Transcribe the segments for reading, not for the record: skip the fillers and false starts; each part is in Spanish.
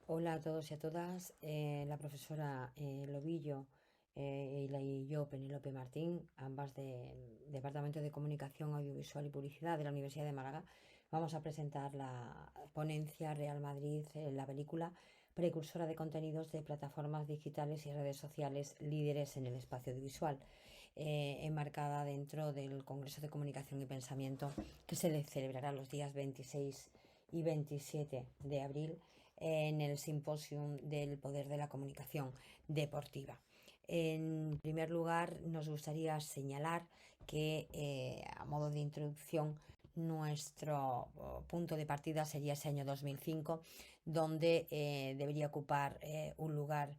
Hola a todos y a todas. La profesora Lobillo y yo, Penélope Martín, ambas del Departamento de Comunicación Audiovisual y Publicidad de la Universidad de Málaga, vamos a presentar la ponencia Real Madrid, la película precursora de contenidos de plataformas digitales y redes sociales líderes en el espacio audiovisual, enmarcada dentro del Congreso de Comunicación y Pensamiento que se celebrará los días 26 y 27 de abril en el Simposium del Poder de la Comunicación Deportiva. En primer lugar, nos gustaría señalar que, a modo de introducción, nuestro punto de partida sería ese año 2005, donde debería ocupar un lugar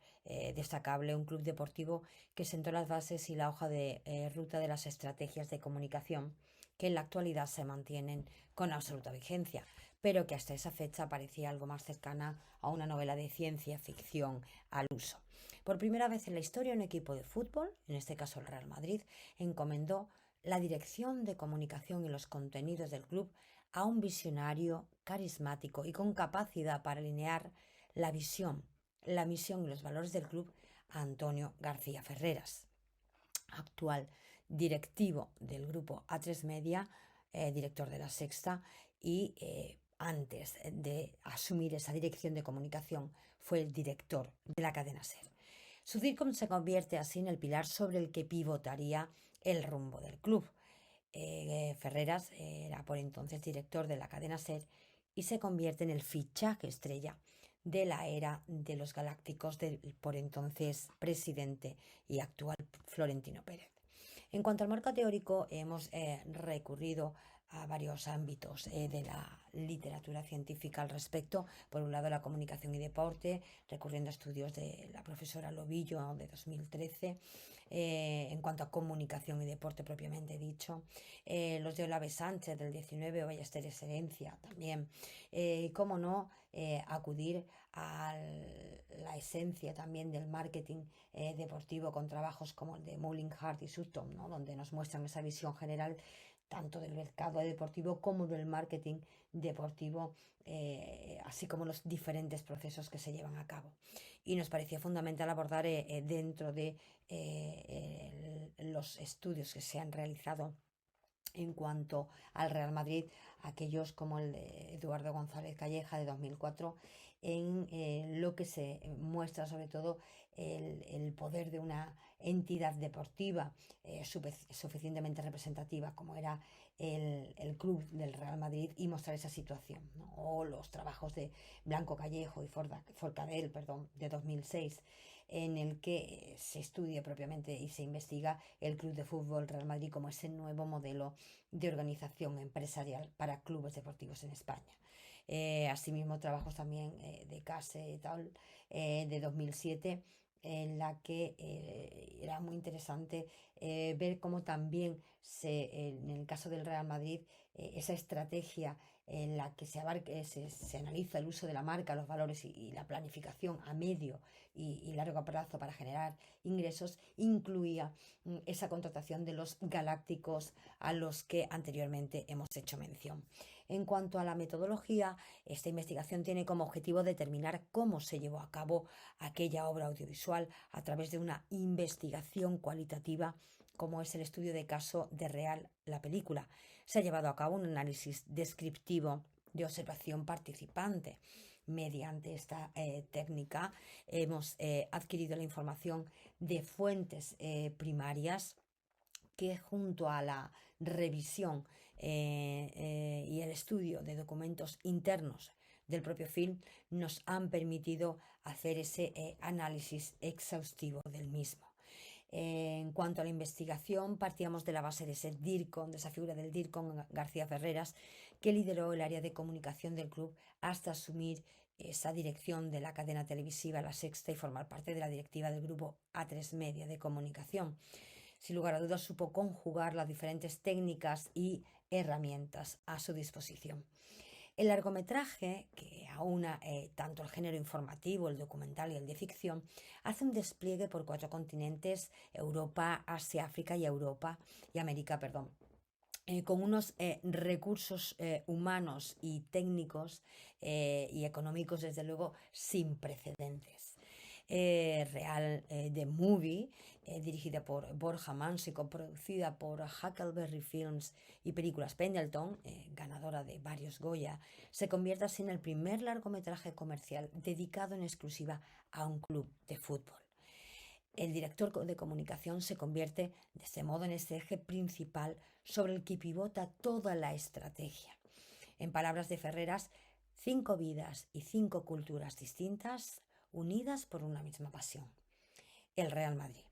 destacable un club deportivo que sentó las bases y la hoja de ruta de las estrategias de comunicación que en la actualidad se mantienen con absoluta vigencia, pero que hasta esa fecha parecía algo más cercana a una novela de ciencia ficción al uso. Por primera vez en la historia, un equipo de fútbol, en este caso el Real Madrid, encomendó la dirección de comunicación y los contenidos del club a un visionario carismático y con capacidad para alinear la visión, la misión y los valores del club a Antonio García Ferreras, actual directivo del grupo A3 Media, director de La Sexta, y antes de asumir esa dirección de comunicación fue el director de la cadena SER. Sudicom se convierte así en el pilar sobre el que pivotaría el rumbo del club. Ferreras era por entonces director de la cadena SER y se convierte en el fichaje estrella de la era de los galácticos del por entonces presidente y actual Florentino Pérez. En cuanto al marco teórico, hemos recurrido a varios ámbitos de la literatura científica al respecto. Por un lado, la comunicación y deporte, recurriendo a estudios de la profesora Lobillo de 2013. En cuanto a comunicación y deporte propiamente dicho, los de Olave Sánchez del 19 o Ballester Excelencia también. Y cómo no, acudir a la esencia también del marketing deportivo con trabajos como el de Mullin, Hart y Sutton, ¿no? Donde nos muestran esa visión general tanto del mercado deportivo como del marketing deportivo, así como los diferentes procesos que se llevan a cabo. Y nos parecía fundamental abordar dentro de los estudios que se han realizado en cuanto al Real Madrid, aquellos como el de Eduardo González Calleja de 2004, en lo que se muestra sobre todo el poder de una entidad deportiva suficientemente representativa como era el club del Real Madrid y mostrar esa situación, ¿no? O los trabajos de Blanco Callejo y Forcadell, perdón, de 2006, en el que se estudia propiamente y se investiga el Club de Fútbol Real Madrid como ese nuevo modelo de organización empresarial para clubes deportivos en España. Asimismo, trabajos también de CASE y tal, de 2007, en la que era muy interesante ver cómo también en el caso del Real Madrid, esa estrategia en la que se analiza el uso de la marca, los valores y la planificación a medio y largo plazo para generar ingresos, incluía esa contratación de los galácticos a los que anteriormente hemos hecho mención. En cuanto a la metodología, esta investigación tiene como objetivo determinar cómo se llevó a cabo aquella obra audiovisual a través de una investigación cualitativa como es el estudio de caso de Real, la película. Se ha llevado a cabo un análisis descriptivo de observación participante. Mediante esta técnica hemos adquirido la información de fuentes primarias que junto a la revisión y el estudio de documentos internos del propio film nos han permitido hacer ese análisis exhaustivo del mismo. En cuanto a la investigación, partíamos de la base de ese DIRCON, de esa figura del DIRCON García Ferreras, que lideró el área de comunicación del club hasta asumir esa dirección de la cadena televisiva La Sexta y formar parte de la directiva del grupo A3 Media de comunicación. Sin lugar a dudas, supo conjugar las diferentes técnicas y herramientas a su disposición. El largometraje, que aúna tanto el género informativo, el documental y el de ficción, hace un despliegue por 4 continentes: Europa, Asia, África y América, perdón, con unos recursos humanos y técnicos y económicos, desde luego, sin precedentes. Real The Movie, dirigida por Borja Mansico, producida por Huckleberry Films y Películas Pendleton, ganadora de varios Goya, se convierte así en el primer largometraje comercial dedicado en exclusiva a un club de fútbol. El director de comunicación se convierte de este modo en este eje principal sobre el que pivota toda la estrategia. En palabras de Ferreras, 5 vidas y 5 culturas distintas unidas por una misma pasión: el Real Madrid.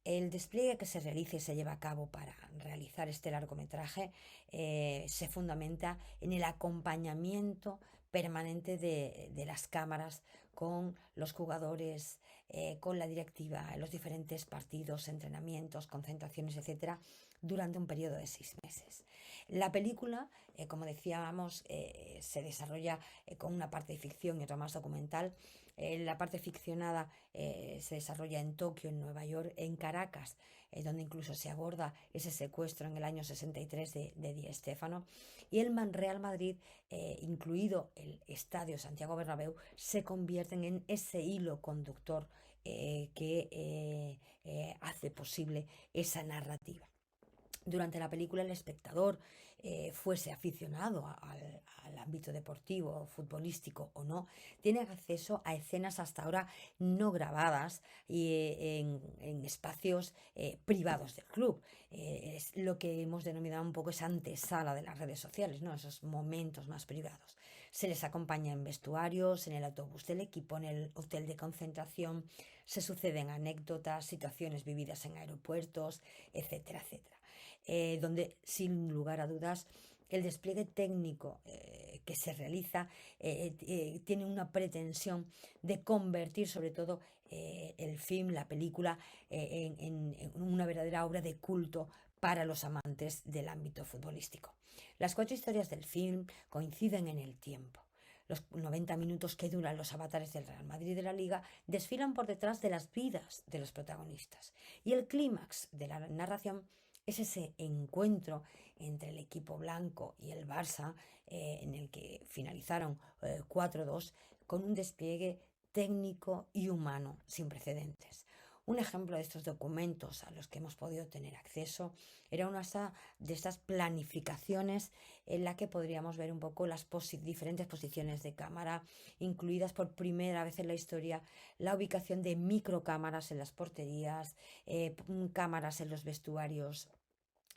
El despliegue que se realiza y se lleva a cabo para realizar este largometraje se fundamenta en el acompañamiento permanente de las cámaras con los jugadores, con la directiva, en los diferentes partidos, entrenamientos, concentraciones, etcétera, durante un periodo de 6 meses. La película, como decíamos, se desarrolla con una parte de ficción y otra más documental. La parte ficcionada se desarrolla en Tokio, en Nueva York, en Caracas, donde incluso se aborda ese secuestro en el año 63 de Di Stéfano. Y el Real Madrid, incluido el Estadio Santiago Bernabéu, se convierten en ese hilo conductor que hace posible esa narrativa. Durante la película, el espectador, fuese aficionado al ámbito deportivo, futbolístico o no, tiene acceso a escenas hasta ahora no grabadas y en espacios privados del club. Es lo que hemos denominado un poco esa antesala de las redes sociales, ¿no? Esos momentos más privados. Se les acompaña en vestuarios, en el autobús del equipo, en el hotel de concentración. Se suceden anécdotas, situaciones vividas en aeropuertos, etcétera, etcétera. Donde, sin lugar a dudas, el despliegue técnico que se realiza tiene una pretensión de convertir sobre todo el film, la película, en una verdadera obra de culto para los amantes del ámbito futbolístico. Las 4 historias del film coinciden en el tiempo. Los 90 minutos que duran los avatares del Real Madrid y de la Liga desfilan por detrás de las vidas de los protagonistas. Y el clímax de la narración es ese encuentro entre el equipo blanco y el Barça, en el que finalizaron 4-2, con un despliegue técnico y humano sin precedentes. Un ejemplo de estos documentos a los que hemos podido tener acceso era una de estas planificaciones en la que podríamos ver un poco las diferentes posiciones de cámara, incluidas por primera vez en la historia la ubicación de microcámaras en las porterías, cámaras en los vestuarios,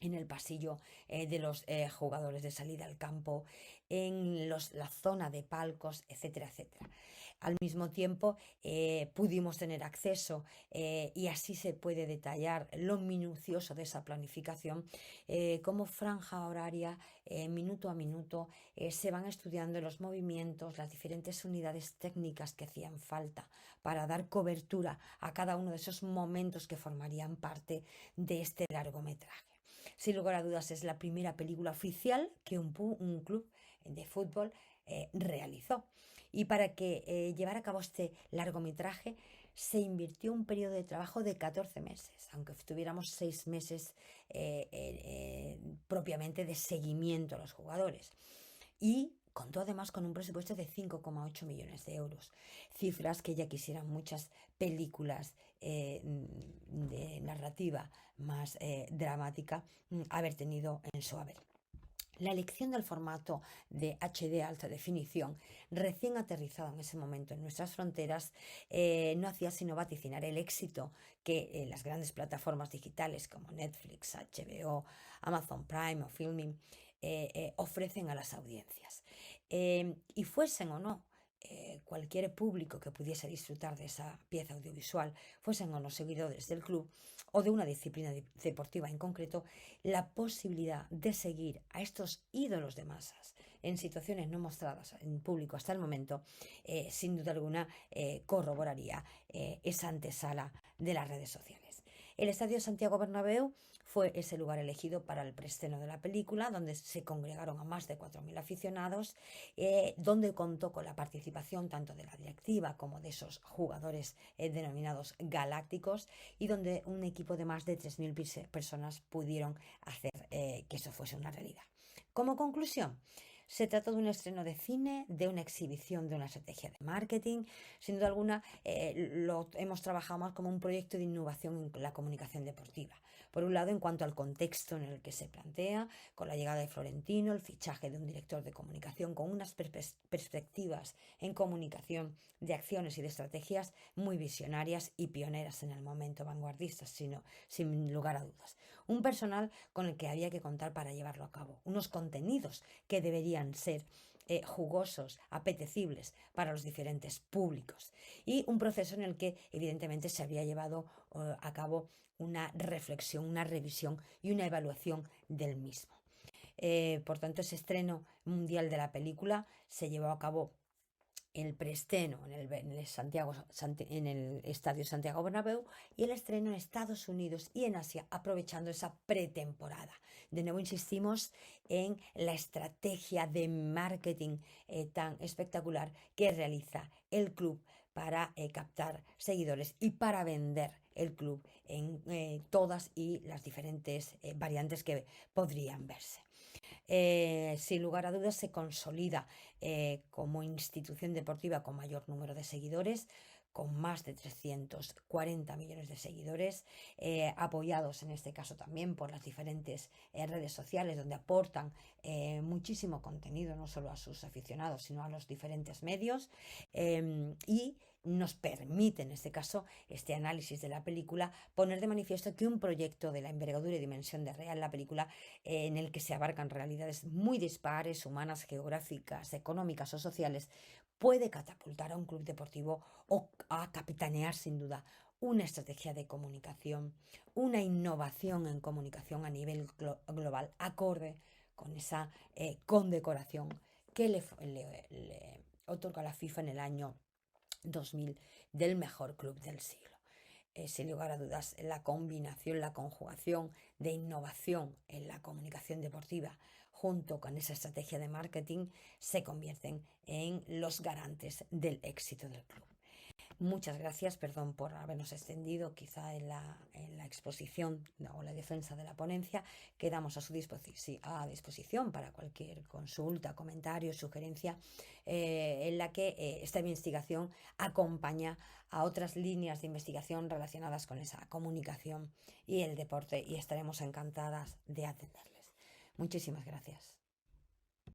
en el pasillo de los jugadores de salida al campo, en la zona de palcos, etcétera, etcétera. Al mismo tiempo pudimos tener acceso y así se puede detallar lo minucioso de esa planificación, como franja horaria, minuto a minuto, se van estudiando los movimientos, las diferentes unidades técnicas que hacían falta para dar cobertura a cada uno de esos momentos que formarían parte de este largometraje. Sin lugar a dudas, es la primera película oficial que un club de fútbol realizó. Y para que llevara a cabo este largometraje se invirtió un periodo de trabajo de 14 meses, aunque tuviéramos 6 meses propiamente de seguimiento a los jugadores. Y contó además con un presupuesto de 5,8 millones de euros, cifras que ya quisieran muchas películas de narrativa más dramática haber tenido en su haber. La elección del formato de HD alta definición, recién aterrizado en ese momento en nuestras fronteras, no hacía sino vaticinar el éxito que las grandes plataformas digitales como Netflix, HBO, Amazon Prime o Filmin ofrecen a las audiencias. Y fuesen o no cualquier público que pudiese disfrutar de esa pieza audiovisual, fuesen o no seguidores del club o de una disciplina deportiva en concreto, la posibilidad de seguir a estos ídolos de masas en situaciones no mostradas en público hasta el momento, sin duda alguna corroboraría esa antesala de las redes sociales. El Estadio Santiago Bernabéu fue ese lugar elegido para el preestreno de la película, donde se congregaron a más de 4.000 aficionados, donde contó con la participación tanto de la directiva como de esos jugadores denominados galácticos, y donde un equipo de más de 3.000 personas pudieron hacer que eso fuese una realidad. Como conclusión, se trata de un estreno de cine, de una exhibición, de una estrategia de marketing. Sin duda alguna, lo hemos trabajado más como un proyecto de innovación en la comunicación deportiva. Por un lado, en cuanto al contexto en el que se plantea, con la llegada de Florentino, el fichaje de un director de comunicación con unas perspectivas en comunicación de acciones y de estrategias muy visionarias y pioneras en el momento, vanguardistas, sin lugar a dudas. Un personal con el que había que contar para llevarlo a cabo, unos contenidos que deberían ser jugosos, apetecibles para los diferentes públicos, y un proceso en el que evidentemente se había llevado a cabo una reflexión, una revisión y una evaluación del mismo. Por tanto, ese estreno mundial de la película se llevó a cabo el preestreno en el Estadio Santiago Bernabéu, y el estreno en Estados Unidos y en Asia, aprovechando esa pretemporada. De nuevo insistimos en la estrategia de marketing tan espectacular que realiza el club para captar seguidores y para vender el club en todas y las diferentes variantes que podrían verse. Sin lugar a dudas se consolida como institución deportiva con mayor número de seguidores, con más de 340 millones de seguidores, apoyados en este caso también por las diferentes redes sociales, donde aportan muchísimo contenido, no solo a sus aficionados, sino a los diferentes medios, y nos permite, en este caso, este análisis de la película, poner de manifiesto que un proyecto de la envergadura y dimensión de Real, la película, en el que se abarcan realidades muy dispares, humanas, geográficas, económicas o sociales, puede catapultar a un club deportivo o a capitanear sin duda una estrategia de comunicación, una innovación en comunicación a nivel global, acorde con esa condecoración que le otorga la FIFA en el año 2000 del mejor club del siglo. Sin lugar a dudas, la combinación, la conjugación de innovación en la comunicación deportiva junto con esa estrategia de marketing se convierten en los garantes del éxito del club. Muchas gracias, perdón por habernos extendido quizá en la exposición o la defensa de la ponencia. Quedamos a su disposición para cualquier consulta, comentario, sugerencia, en la que esta investigación acompaña a otras líneas de investigación relacionadas con esa comunicación y el deporte, y estaremos encantadas de atenderles. Muchísimas gracias.